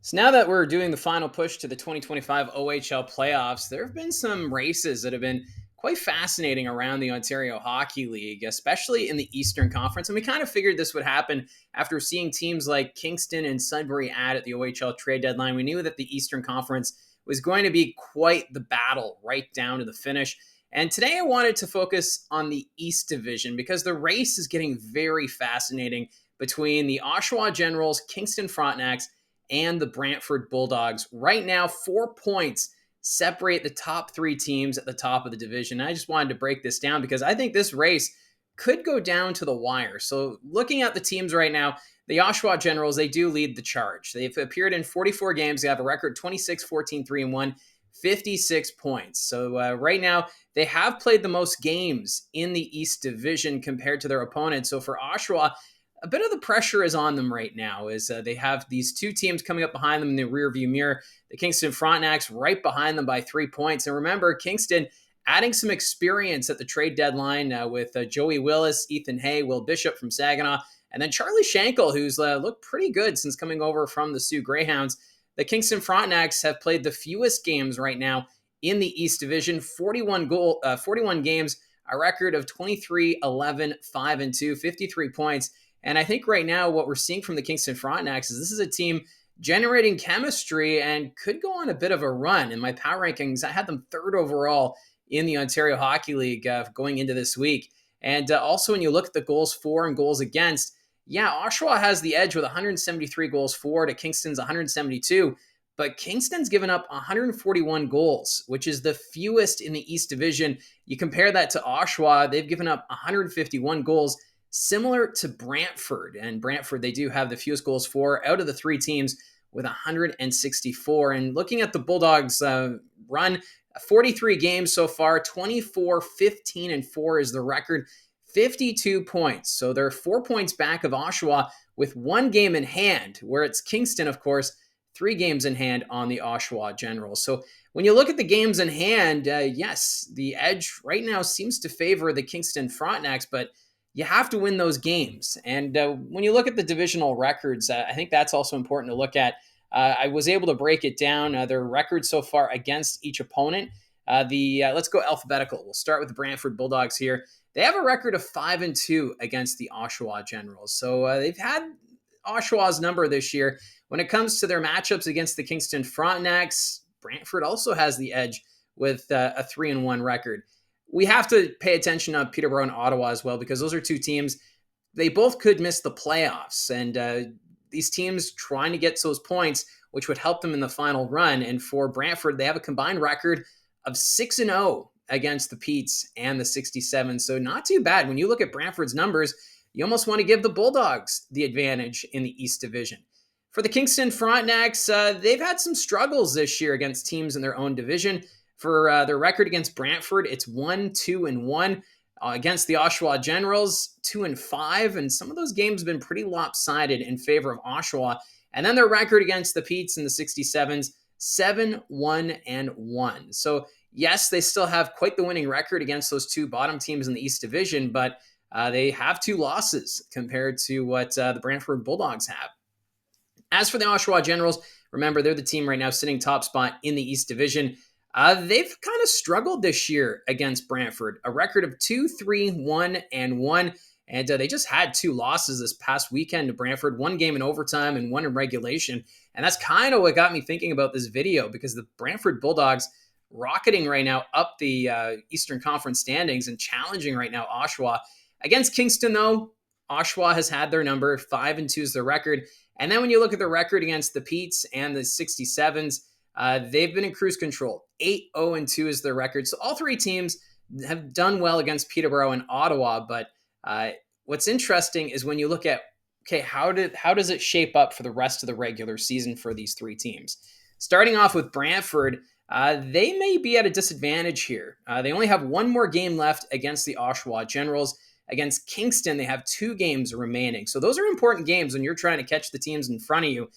So now that we're doing the final push to the 2025 OHL playoffs, there have been some races that have been quite fascinating around the Ontario Hockey League, especially in the Eastern Conference. And we kind of figured this would happen after seeing teams like Kingston and Sudbury add at the OHL trade deadline. We knew that the Eastern Conference was going to be quite the battle right down to the finish. And today I wanted to focus on the East Division because the race is getting very fascinating between the Oshawa Generals, Kingston Frontenacs, and the Brantford Bulldogs. Right now, 4 points separate the top three teams at the top of the division. I just wanted to break this down because I think this race could go down to the wire. So, looking at the teams right now, the Oshawa Generals, they do lead the charge. They've appeared in 44 games. They have a record 26, 14, 3, and 1, 56 points. So, right now, they have played the most games in the East Division compared to their opponents. So, for Oshawa, a bit of the pressure is on them right now as they have these two teams coming up behind them in the rearview mirror. The Kingston Frontenacs right behind them by 3 points. And remember, Kingston adding some experience at the trade deadline with Joey Willis, Ethan Hay, Will Bishop from Saginaw, and then Charlie Schenkel, who's looked pretty good since coming over from the Sioux Greyhounds. The Kingston Frontenacs have played the fewest games right now in the East Division, 41 games, a record of 23, 11, 5, and 2, 53 points. And I think right now what we're seeing from the Kingston Frontenacs is this is a team generating chemistry and could go on a bit of a run. In my power rankings, I had them third overall in the Ontario Hockey League going into this week. And also when you look at the goals for and goals against, yeah, Oshawa has the edge with 173 goals for to Kingston's 172. But Kingston's given up 141 goals, which is the fewest in the East Division. You compare that to Oshawa, they've given up 151 goals, similar to Brantford. And Brantford, they do have the fewest goals for out of the three teams with 164. And looking at the Bulldogs' run, 43 games so far, 24, 15, and 4 is the record, 52 points. So they're 4 points back of Oshawa with one game in hand, where it's Kingston, of course, 3 games in hand on the Oshawa Generals. So when you look at the games in hand, yes, the edge right now seems to favor the Kingston Frontenacs, but you have to win those games. And when you look at the divisional records, I think that's also important to look at. I was able to break it down, their records so far against each opponent. Let's go alphabetical. We'll start with the Brantford Bulldogs here. They have a record of 5-2 against the Oshawa Generals. So they've had Oshawa's number this year. When it comes to their matchups against the Kingston Frontenacs, Brantford also has the edge with a 3-1 record. We have to pay attention to Peterborough and Ottawa as well, because those are two teams, they both could miss the playoffs. And these teams trying to get those points, which would help them in the final run. And for Brantford, they have a combined record of 6-0 against the Petes and the 67. So not too bad. When you look at Brantford's numbers, you almost want to give the Bulldogs the advantage in the East Division. For the Kingston Frontenacs, they've had some struggles this year against teams in their own division. For their record against Brantford, it's 1-2-1. Against the Oshawa Generals, 2-5. And some of those games have been pretty lopsided in favor of Oshawa. And then their record against the Petes and the 67s, 7-1-1. So, yes, they still have quite the winning record against those two bottom teams in the East Division, but they have 2 losses compared to what the Brantford Bulldogs have. As for the Oshawa Generals, remember, they're the team right now sitting top spot in the East Division. They've kind of struggled this year against Brantford, a record of 2-3-1-1, and they just had 2 losses this past weekend to Brantford, 1 game in overtime and 1 in regulation. And that's kind of what got me thinking about this video, because the Brantford Bulldogs rocketing right now up the Eastern Conference standings and challenging right now Oshawa. Against Kingston, though, Oshawa has had their number, 5-2 is their record. And then when you look at the record against the Petes and the 67s, they've been in cruise control. 8-0-2 is their record. So all three teams have done well against Peterborough and Ottawa. But what's interesting is when you look at, okay, how does it shape up for the rest of the regular season for these three teams? Starting off with Brantford, they may be at a disadvantage here. They only have 1 more game left against the Oshawa Generals. Against Kingston, they have 2 games remaining. So those are important games when you're trying to catch the teams in front of you.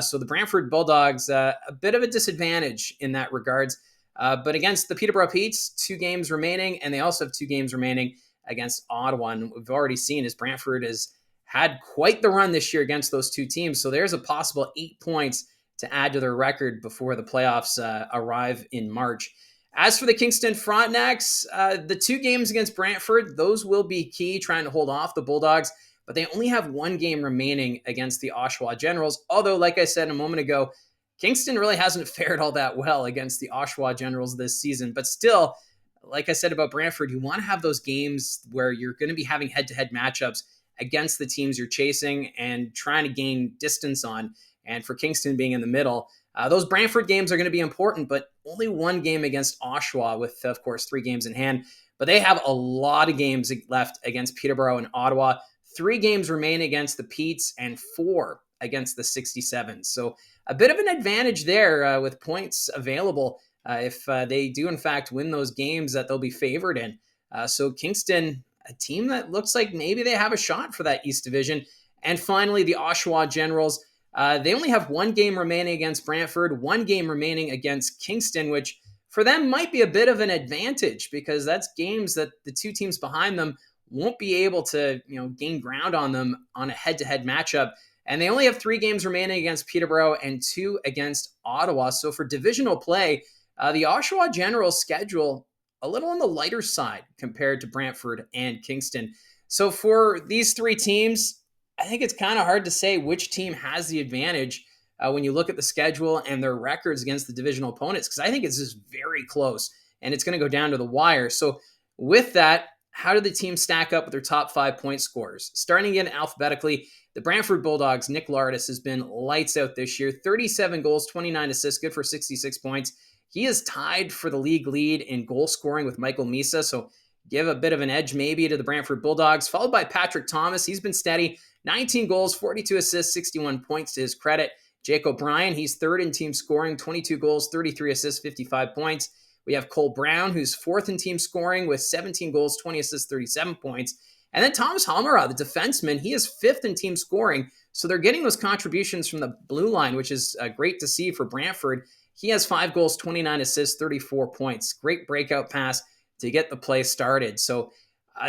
So the Brantford Bulldogs, a bit of a disadvantage in that regards. But against the Peterborough Petes, 2 games remaining, and they also have 2 games remaining against Ottawa. And what we've already seen is Brantford has had quite the run this year against those two teams. So there's a possible 8 points to add to their record before the playoffs arrive in March. As for the Kingston Frontenacs, the 2 games against Brantford, those will be key, trying to hold off the Bulldogs, but they only have 1 game remaining against the Oshawa Generals. Although, like I said a moment ago, Kingston really hasn't fared all that well against the Oshawa Generals this season. But still, like I said about Brantford, you want to have those games where you're going to be having head-to-head matchups against the teams you're chasing and trying to gain distance on. And for Kingston being in the middle, those Brantford games are going to be important, but only 1 game against Oshawa with, of course, 3 games in hand. But they have a lot of games left against Peterborough and Ottawa, 3 games remain against the Petes, and 4 against the 67s. So a bit of an advantage there with points available if they do, in fact, win those games that they'll be favored in. So Kingston, a team that looks like maybe they have a shot for that East Division. And finally, the Oshawa Generals. They only have 1 game remaining against Brantford, 1 game remaining against Kingston, which for them might be a bit of an advantage because that's games that the 2 teams behind them won't be able to, gain ground on them on a head-to-head matchup. And they only have 3 games remaining against Peterborough and 2 against Ottawa. So for divisional play, the Oshawa Generals schedule a little on the lighter side compared to Brantford and Kingston. So for these 3 teams, I think it's kind of hard to say which team has the advantage when you look at the schedule and their records against the divisional opponents, because I think it's just very close and it's going to go down to the wire. So with that, how do the teams stack up with their top 5 point scorers? Starting again alphabetically, the Brantford Bulldogs, Nick Lardis, has been lights out this year. 37 goals, 29 assists, good for 66 points. He is tied for the league lead in goal scoring with Michael Misa, so give a bit of an edge maybe to the Brantford Bulldogs, followed by Patrick Thomas. He's been steady. 19 goals, 42 assists, 61 points to his credit. Jake O'Brien, he's 3rd in team scoring, 22 goals, 33 assists, 55 points. We have Cole Brown, who's 4th in team scoring with 17 goals, 20 assists, 37 points. And then Thomas Hamara, the defenseman, he is 5th in team scoring. So they're getting those contributions from the blue line, which is great to see for Brantford. He has 5 goals, 29 assists, 34 points. Great breakout pass to get the play started. So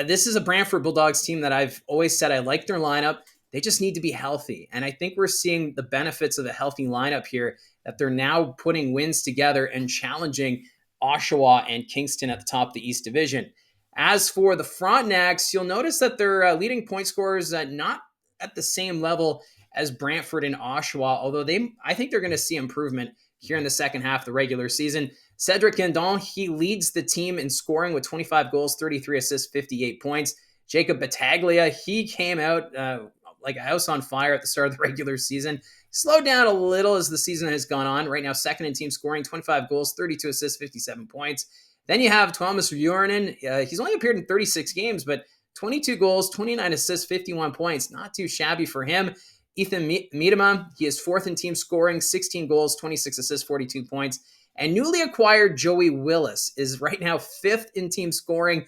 this is a Brantford Bulldogs team that I've always said I like their lineup. They just need to be healthy. And I think we're seeing the benefits of a healthy lineup here, that they're now putting wins together and challenging Oshawa and Kingston at the top of the East Division. As for the Frontenacs, you'll notice that their leading point scorers not at the same level as Brantford and Oshawa, although I think they're going to see improvement here in the second half of the regular season. Cedric Guindon, he leads the team in scoring with 25 goals, 33 assists, 58 points. Jacob Battaglia, he came out like a house on fire at the start of the regular season. Slowed down a little as the season has gone on. Right now, 2nd in team scoring, 25 goals, 32 assists, 57 points. Then you have Thomas Vuorinen. He's only appeared in 36 games, but 22 goals, 29 assists, 51 points. Not too shabby for him. Ethan Miedema, he is 4th in team scoring, 16 goals, 26 assists, 42 points. And newly acquired Joey Willis is right now 5th in team scoring,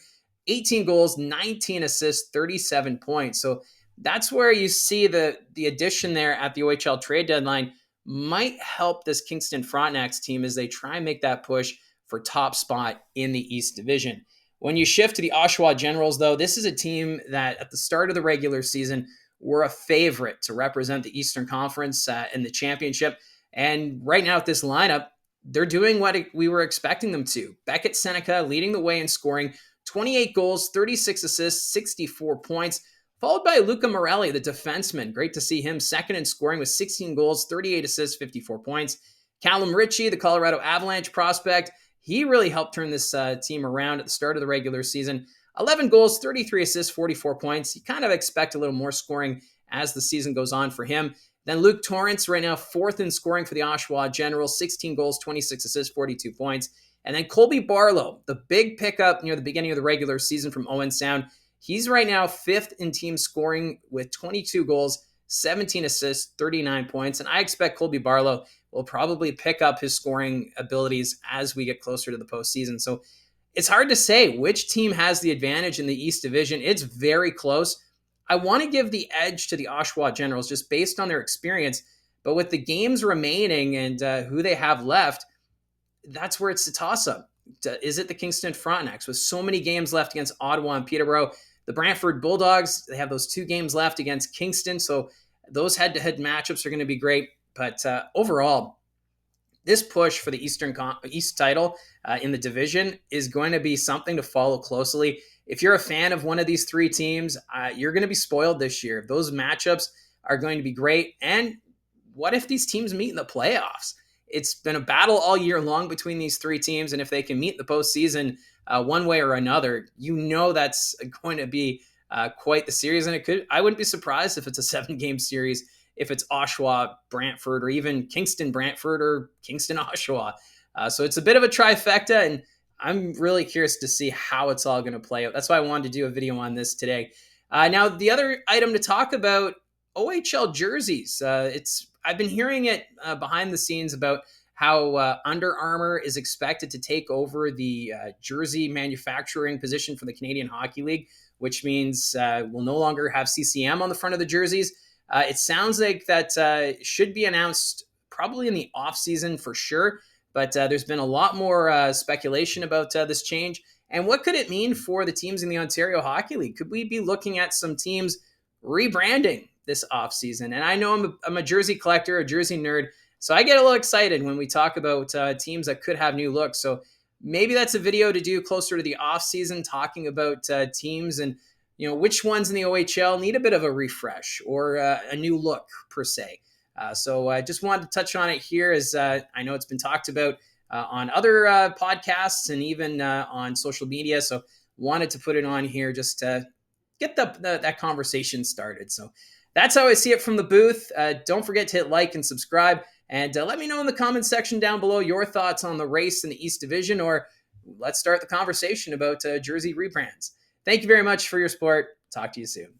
18 goals, 19 assists, 37 points. So that's where you see the addition there at the OHL trade deadline might help this Kingston Frontenacs team as they try and make that push for top spot in the East Division. When you shift to the Oshawa Generals, though, this is a team that at the start of the regular season were a favorite to represent the Eastern Conference in the championship. And right now with this lineup, they're doing what we were expecting them to. Beckett Seneca leading the way in scoring, 28 goals, 36 assists, 64 points, followed by Luca Morelli, the defenseman. Great to see him 2nd in scoring with 16 goals, 38 assists, 54 points. Callum Ritchie, the Colorado Avalanche prospect, he really helped turn this team around at the start of the regular season. 11 goals, 33 assists, 44 points. You kind of expect a little more scoring as the season goes on for him. Then Luke Torrance, right now 4th in scoring for the Oshawa Generals, 16 goals, 26 assists, 42 points. And then Colby Barlow, the big pickup near the beginning of the regular season from Owen Sound. He's right now 5th in team scoring with 22 goals, 17 assists, 39 points. And I expect Colby Barlow will probably pick up his scoring abilities as we get closer to the postseason. So it's hard to say which team has the advantage in the East Division. It's very close. I want to give the edge to the Oshawa Generals just based on their experience, but with the games remaining and who they have left, that's where it's a toss-up. Is it the Kingston Frontenacs with so many games left against Ottawa and Peterborough? The Brantford Bulldogs, they have those 2 games left against Kingston, so those head-to-head matchups are going to be great. But overall, this push for the East title in the division is going to be something to follow closely. If you're a fan of one of these three teams, you're going to be spoiled this year. Those matchups are going to be great. And what if these teams meet in the playoffs? It's been a battle all year long between these three teams, and if they can meet in the postseason one way or another, that's going to be quite the series. And I wouldn't be surprised if it's a 7-game series, if it's Oshawa, Brantford, or even Kingston, Brantford, or Kingston, Oshawa. So it's a bit of a trifecta, and I'm really curious to see how it's all going to play out. That's why I wanted to do a video on this today. Now, the other item to talk about, OHL jerseys. I've been hearing it behind the scenes about how Under Armour is expected to take over the jersey manufacturing position for the Canadian Hockey League, which means we'll no longer have CCM on the front of the jerseys. It sounds like that should be announced probably in the offseason for sure, but there's been a lot more speculation about this change. And what could it mean for the teams in the Ontario Hockey League? Could we be looking at some teams rebranding this offseason? And I know I'm a jersey collector, a jersey nerd, so I get a little excited when we talk about teams that could have new looks. So maybe that's a video to do closer to the offseason, talking about teams and which ones in the OHL need a bit of a refresh or a new look per se. So I just wanted to touch on it here, as I know it's been talked about on other podcasts and even on social media. So wanted to put it on here just to get that conversation started. So that's how I see it from the booth. Don't forget to hit like and subscribe, and let me know in the comments section down below your thoughts on the race in the East Division, or let's start the conversation about jersey rebrands. Thank you very much for your support. Talk to you soon.